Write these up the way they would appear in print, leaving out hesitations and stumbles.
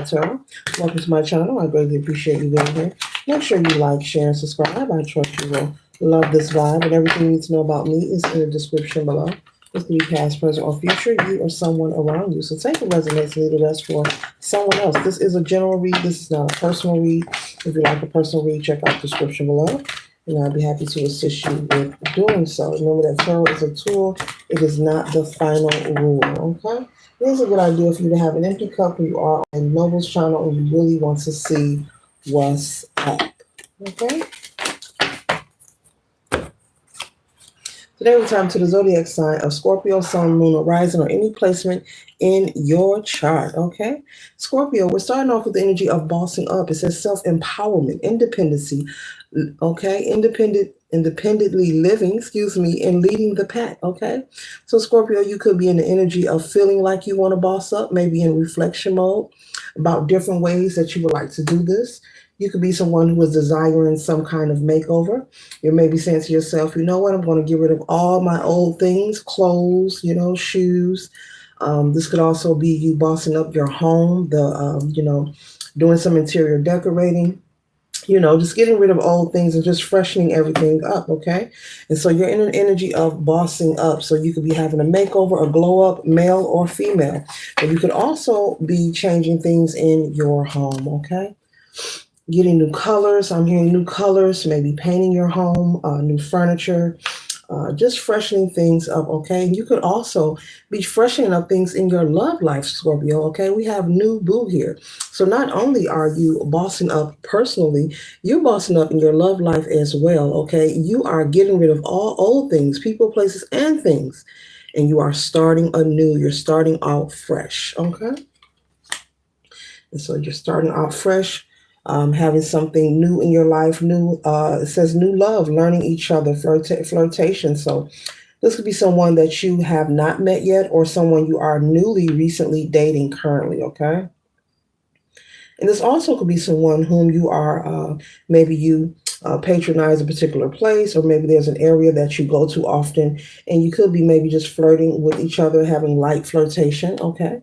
Tarot. Welcome to my channel. I greatly appreciate you being here. Make sure you like, share, and subscribe. I trust you will love this vibe, and everything you need to know about me is in the description below. This can be past, present, or future, you or someone around you. So take what resonates and leave the rest for someone else. This is a general read. This is not a personal read. If you like a personal read, check out the description below, and I'll be happy to assist you with doing so. Remember that tarot is a tool. It is not the final rule, okay? Here's a good idea for you to have an empty cup when you are on Noble's channel and you really want to see what's up, okay? Today we turn to the zodiac sign of Scorpio, Sun, Moon, or Rising, or any placement in your chart, okay? Scorpio, we're starting off with the energy of bossing up. It says self-empowerment, independency, okay? Independently living, and leading the pack, okay? So Scorpio, you could be in the energy of feeling like you want to boss up, maybe in reflection mode about different ways that you would like to do this. You could be someone who is desiring some kind of makeover. You may be saying to yourself, you know what, I'm going to get rid of all my old things, clothes, shoes. This could also be you bossing up your home, doing some interior decorating. Just getting rid of old things and just freshening everything up, okay? And so you're in an energy of bossing up. So you could be having a makeover, a glow up, male or female. But you could also be changing things in your home, okay? Getting new colors. I'm hearing new colors, maybe painting your home, new furniture, just freshening things up, okay? And you could also be freshening up things in your love life, Scorpio, okay? We have new boo here. So not only are you bossing up personally, you're bossing up in your love life as well, okay? You are getting rid of all old things, people, places, and things, and you are starting anew. You're starting out fresh, okay? And so you're starting out fresh. Having something new in your life, it says new love, learning each other, flirtation. So this could be someone that you have not met yet or someone you are recently dating currently, okay? And this also could be someone whom you are, maybe you patronize a particular place, or maybe there's an area that you go to often, and you could be maybe just flirting with each other, having light flirtation, okay?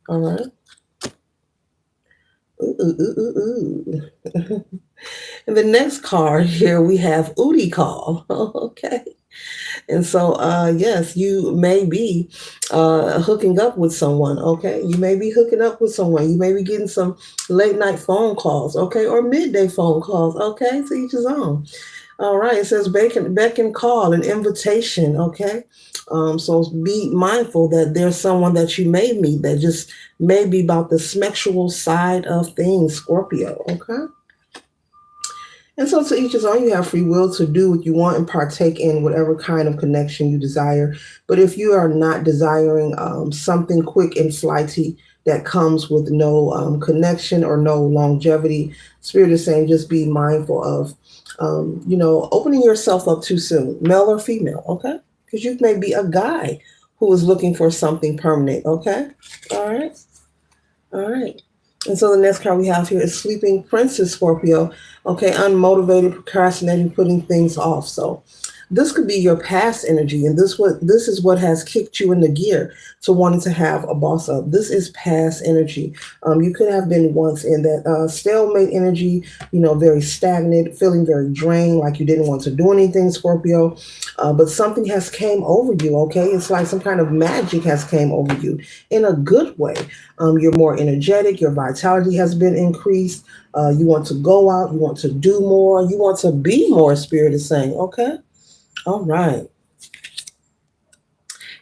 All right. Ooh, ooh, ooh, ooh. And the next card here we have Udi call. Okay. And so yes, you may be hooking up with someone, okay? You may be hooking up with someone. You may be getting some late night phone calls, okay, or midday phone calls, okay? To each his own. All right, it says beckon call, an invitation, okay? So be mindful that there's someone that you may meet that just may be about the sexual side of things, Scorpio, okay? And so to each his own, you have free will to do what you want and partake in whatever kind of connection you desire. But if you are not desiring something quick and flighty that comes with no connection or no longevity, Spirit is saying just be mindful of, opening yourself up too soon, male or female, okay? Because you may be a guy who is looking for something permanent, okay? All right. All right. And so the next card we have here is Sleeping Princess, Scorpio. Okay, unmotivated, procrastinating, putting things off. So this could be your past energy, and this is what has kicked you into gear to wanting to have a boss up. This is past energy. You could have been once in that stalemate energy, very stagnant, feeling very drained, like you didn't want to do anything, Scorpio. But something has came over you, okay? It's like some kind of magic has came over you in a good way. You're more energetic. Your vitality has been increased. You want to go out. You want to do more. You want to be more, Spirit is saying, okay? All right.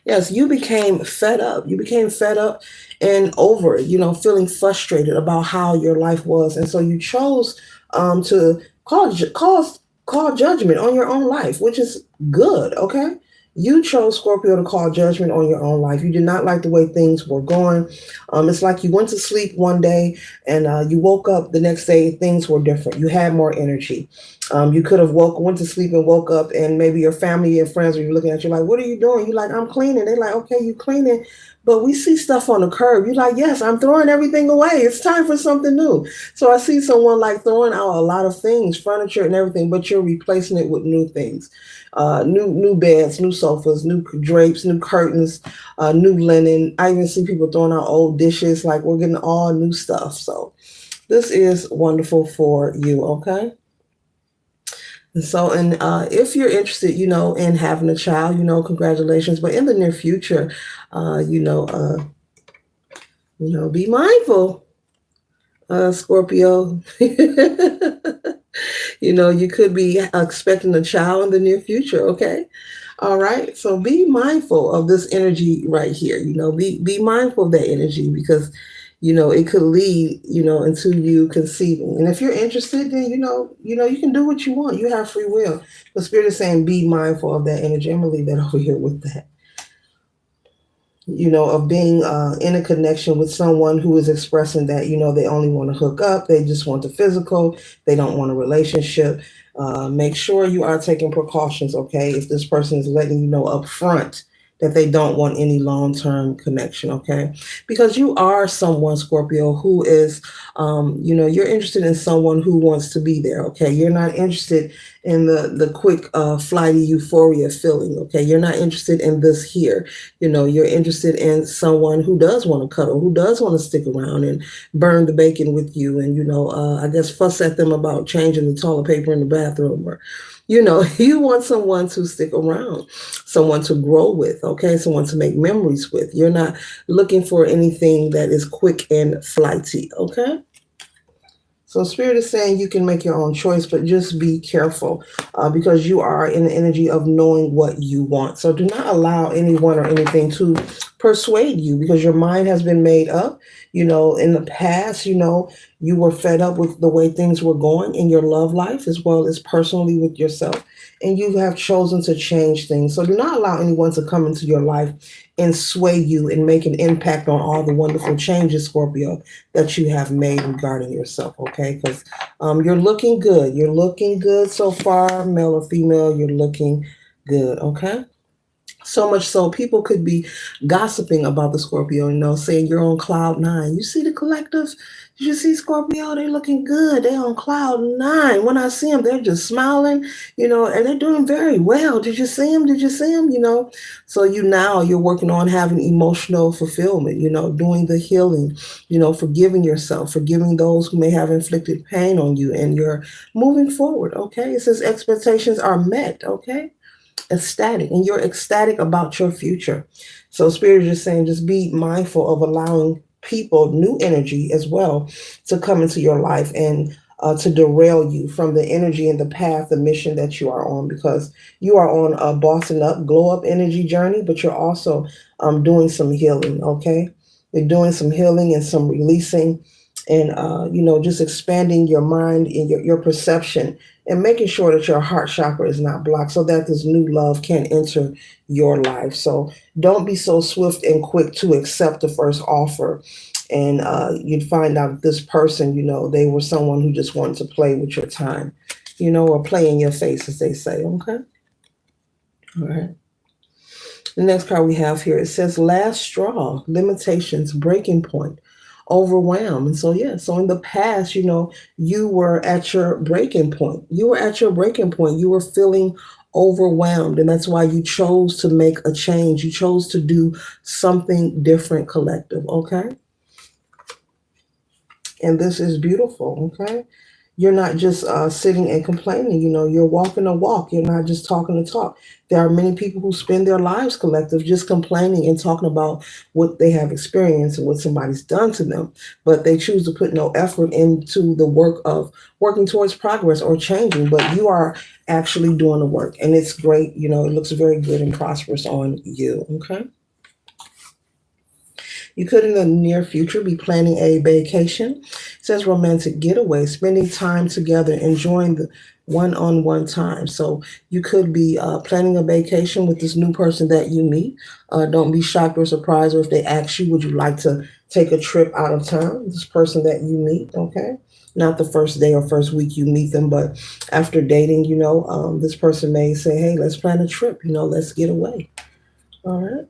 Yes, you became fed up. You became fed up and over it, feeling frustrated about how your life was. And so you chose to call judgment on your own life, which is good, okay? You chose, Scorpio, to call judgment on your own life. You did not like the way things were going. It's like you went to sleep one day and you woke up the next day, things were different. You had more energy. You could have went to sleep and woke up, and maybe your family and friends were looking at you like, what are you doing? You're like, I'm cleaning. They're like, okay, you cleaning, But we see stuff on the curb. You're like, yes, I'm throwing everything away. It's time for something new. So I see someone like throwing out a lot of things, furniture and everything, but you're replacing it with new things. New beds, new sofas, new drapes, new curtains, new linen. I even see people throwing out old dishes. Like we're getting all new stuff. So this is wonderful for you. Okay. And so, and if you're interested, in having a child, congratulations. But in the near future, uh, you know, uh, be mindful, Scorpio. You could be expecting a child in the near future. Okay. All right. So be mindful of this energy right here. Be mindful of that energy because it could lead, into you conceiving. And if you're interested, then you can do what you want. You have free will. The spirit is saying be mindful of that energy. I'm gonna leave that over here with that. Of being in a connection with someone who is expressing that, they only want to hook up, they just want the physical, they don't want a relationship. Make sure you are taking precautions, okay? If this person is letting you know up front that they don't want any long-term connection, okay? Because you are someone, Scorpio, who is, you're interested in someone who wants to be there, okay? You're not interested in the quick flighty euphoria feeling, okay? You're not interested in this here. You're interested in someone who does want to cuddle, who does want to stick around and burn the bacon with you, and I guess fuss at them about changing the toilet paper in the bathroom, or you want someone to stick around, someone to grow with, okay, someone to make memories with. You're not looking for anything that is quick and flighty, okay? So Spirit is saying you can make your own choice, but just be careful because you are in the energy of knowing what you want. So do not allow anyone or anything to persuade you because your mind has been made up. In the past, you were fed up with the way things were going in your love life as well as personally with yourself. And you have chosen to change things. So do not allow anyone to come into your life and sway you and make an impact on all the wonderful changes, Scorpio, that you have made regarding yourself, okay? Because you're looking good. You're looking good so far, male or female, you're looking good, okay? So much so, people could be gossiping about the Scorpio, saying you're on cloud nine. You see the collective? Did you see Scorpio? They're looking good. They're on cloud nine. When I see them, they're just smiling, and they're doing very well. Did you see them? Did you see them? So you're working on having emotional fulfillment, doing the healing, forgiving yourself, forgiving those who may have inflicted pain on you, and you're moving forward, okay? It says expectations are met, okay? Ecstatic, and you're ecstatic about your future. So Spirit is just saying, just be mindful of allowing people, new energy as well, to come into your life and to derail you from the energy and the path, the mission that you are on, because you are on a bossing up, glow up energy journey, but you're also doing some healing, okay? You're doing some healing and some releasing and, just expanding your mind and your perception and making sure that your heart chakra is not blocked so that this new love can enter your life. So don't be so swift and quick to accept the first offer. And you'd find out this person, they were someone who just wanted to play with your time, or play in your face, as they say. Okay. All right. The next card we have here, it says last straw, limitations, breaking point, overwhelm. And so, yeah, so in the past, you were at your breaking point. You were at your breaking point. You were feeling overwhelmed. And that's why you chose to make a change. You chose to do something different, collective. Okay. And this is beautiful. Okay. You're not just sitting and complaining, you're walking a walk. You're not just talking to talk. There are many people who spend their lives, collective, just complaining and talking about what they have experienced and what somebody's done to them. But they choose to put no effort into the work of working towards progress or changing. But you are actually doing the work. And it's great. It looks very good and prosperous on you. Okay. You could, in the near future, be planning a vacation. It says romantic getaway, spending time together, enjoying the one-on-one time. So you could be planning a vacation with this new person that you meet. Don't be shocked or surprised, or if they ask you, would you like to take a trip out of town? This person that you meet, okay? Not the first day or first week you meet them, but after dating, this person may say, hey, let's plan a trip, let's get away. All right.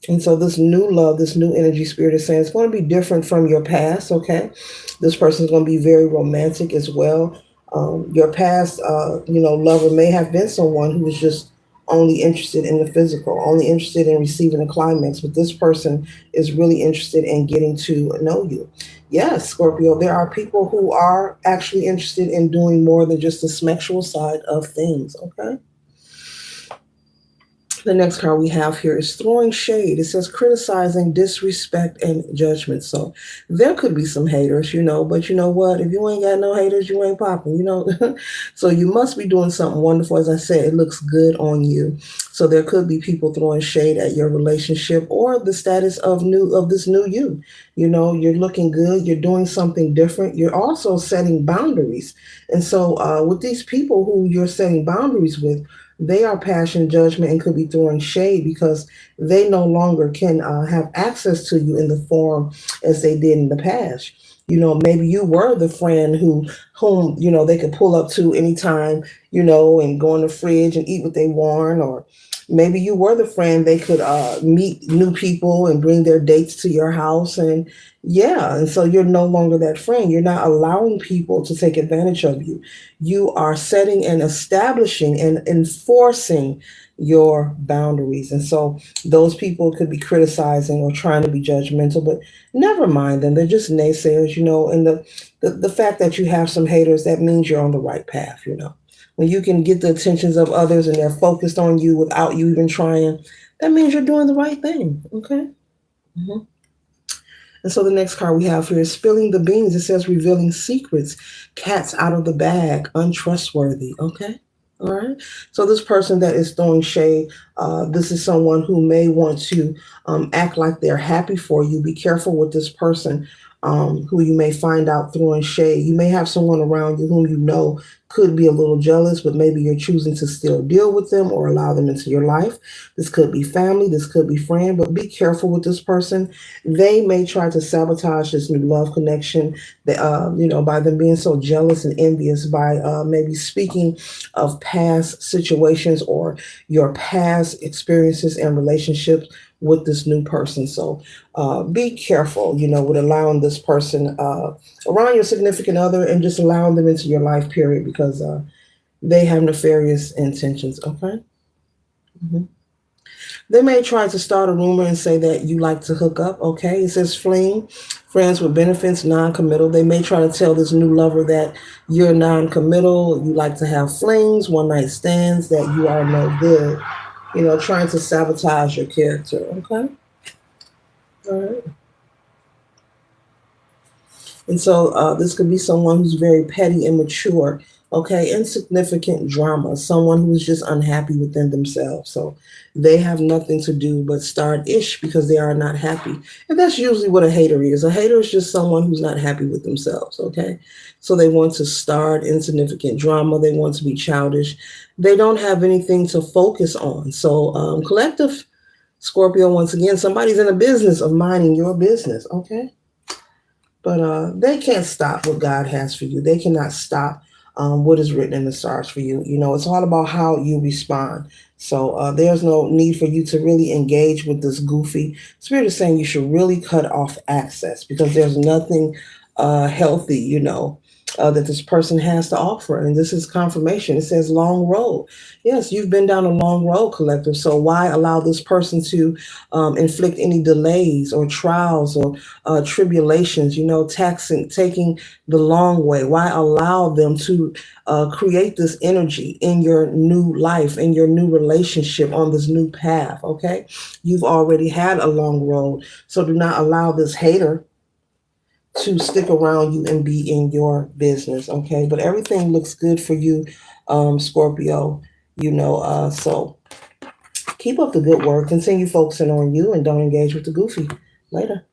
And so this new love, this new energy spirit is saying it's going to be different from your past, okay? This person is going to be very romantic as well. Your past, lover may have been someone who was just only interested in the physical, only interested in receiving a climax, but this person is really interested in getting to know you. Yes, Scorpio, there are people who are actually interested in doing more than just the sexual side of things, okay? The next card we have here is throwing shade. It says criticizing, disrespect, and judgment. So there could be some haters, but you know what? If you ain't got no haters, you ain't popping. So you must be doing something wonderful. As I said, it looks good on you. So there could be people throwing shade at your relationship or the status of this new you. You're looking good. You're doing something different. You're also setting boundaries. And so with these people who you're setting boundaries with, they are passing judgment and could be throwing shade because they no longer can have access to you in the form as they did in the past. Maybe you were the friend whom they could pull up to anytime, and go in the fridge and eat what they want, or maybe you were the friend they could meet new people and bring their dates to your house, and yeah, and so you're no longer that friend. You're not allowing people to take advantage of you. You are setting and establishing and enforcing your boundaries. And so those people could be criticizing or trying to be judgmental, but never mind them. They're just naysayers, and the fact that you have some haters, that means you're on the right path. When you can get the attentions of others and they're focused on you without you even trying, that means you're doing the right thing. Okay. Mhm. And so the next card we have here is spilling the beans. It says revealing secrets, cats out of the bag, untrustworthy. Okay. All right. So this person that is throwing shade, this is someone who may want to act like they're happy for you. Be careful with this person who you may find out throwing shade. You may have someone around you whom you know could be a little jealous, but maybe you're choosing to still deal with them or allow them into your life. This could be family, this could be friend, but be careful with this person. They may try to sabotage this new love connection, by them being so jealous and envious, by maybe speaking of past situations or your past experiences and relationships with this new person. So be careful, with allowing this person around your significant other and just allowing them into your life, period, because they have nefarious intentions. Okay. hmm They may try to start a rumor and say that you like to hook up. Okay. It says fling, friends with benefits, non committal. They may try to tell this new lover that you're non committal, you like to have flings, one night stands, that you are no good, trying to sabotage your character. Okay. All right. And so this could be someone who's very petty and mature, okay, insignificant drama, someone who's just unhappy within themselves. So they have nothing to do but start ish because they are not happy. And that's usually what a hater is. A hater is just someone who's not happy with themselves, okay? So they want to start insignificant drama, they want to be childish, they don't have anything to focus on. So, collective Scorpio, once again, somebody's in the business of minding your business, okay? But they can't stop what God has for you. They cannot stop what is written in the stars for you. It's all about how you respond. So there's no need for you to really engage with this goofy. Spirit is saying you should really cut off access because there's nothing healthy, that this person has to offer. And this is confirmation. It says long road. Yes, you've been down a long road, collective. So why allow this person to inflict any delays or trials or tribulations, taking the long way? Why allow them to create this energy in your new life, in your new relationship, on this new path? Okay. You've already had a long road. So do not allow this hater to stick around you and be in your business. Okay. But everything looks good for you, Scorpio, so keep up the good work. Continue focusing on you and don't engage with the goofy. Later.